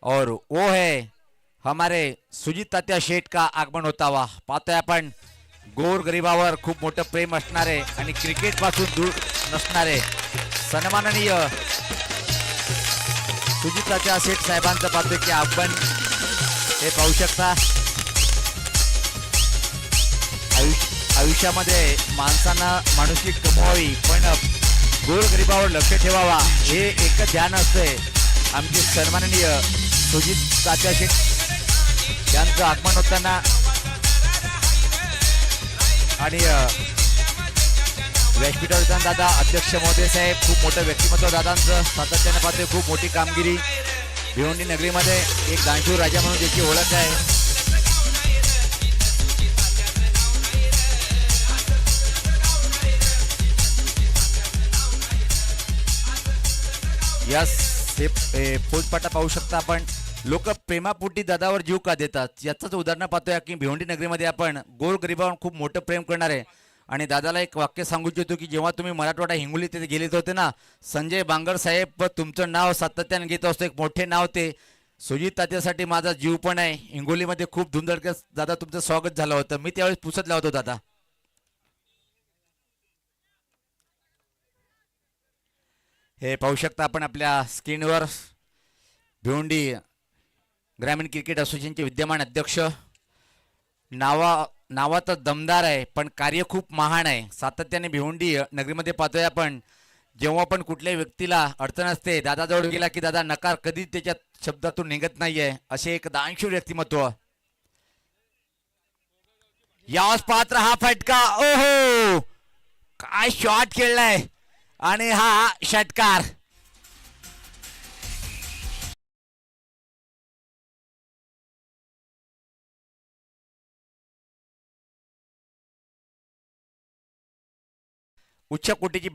और वो है हमारे सुजित तात्या शेठ का आगमन होता हुआ पाहतोय आपण गोर गरिबावर खूप मोठं प्रेम असणारे आणि क्रिकेट पासून दूर नसणारे सन्माननीय सुजित तात्या शेठ साहेबांचं पाहतोय की आपण हे पाहू शकता आयुष्यामध्ये माणसांना माणुसकी कमवावी पण गोरगरिबावर लक्ष ठेवावा हे एक ध्यान असते आमचे सन्माननीय सुजित तात्या शेठ यांचं आगमन होताना आणि व्यासपीठावर दादा अध्यक्ष महोदय साहेब खूप मोठं व्यक्तिमत्व दादांचं सातत्याने पाहतोय खूप मोठी कामगिरी भिवंडी नगरीमध्ये एक दानशूर राजा म्हणून ज्याची ओळख आहे यस हे फौजपाटा पाहू शकता आपण लोक प्रेमापोटी दादावर जीव का देतात याचंच उदाहरण पाहतोय की भिवंडी नगरीमध्ये आपण गोरगरिबावर खूप मोठं प्रेम करणार आहे आणि दादाला एक वाक्य सांगू इच्छितो की जेव्हा तुम्ही मराठवाडा हिंगोली तिथे गेले होते ना संजय बांगर साहेब तुमचं नाव सातत्याने घेत असतो एक मोठे नाव ते सुजित तात्यासाठी माझा जीव पण आहे हिंगोलीमध्ये खूप धुमधडक्यात दादा तुमचं स्वागत झालं होतं मी त्यावेळेस पुसतला होतो दादा हे पाहू शकता आपण आपल्या स्क्रीनवर भिवंडी ग्रामीण क्रिकेट असोसिएशनचे विद्यमान अध्यक्ष नावात दमदार आहे पण कार्य खूप महान आहे सातत्याने भिवंडी नगरीमध्ये पाहतोय आपण जेव्हा पण कुठल्याही व्यक्तीला अडचण असते दादाजवळ गेला की दादा नकार कधी त्याच्या शब्दातून निघत नाहीये असे एक दानशूर व्यक्तिमत्व यावेळेस पात्र हा फटका ओहो काय शॉट खेळलाय आणि हा षटकार उच्च कोटीची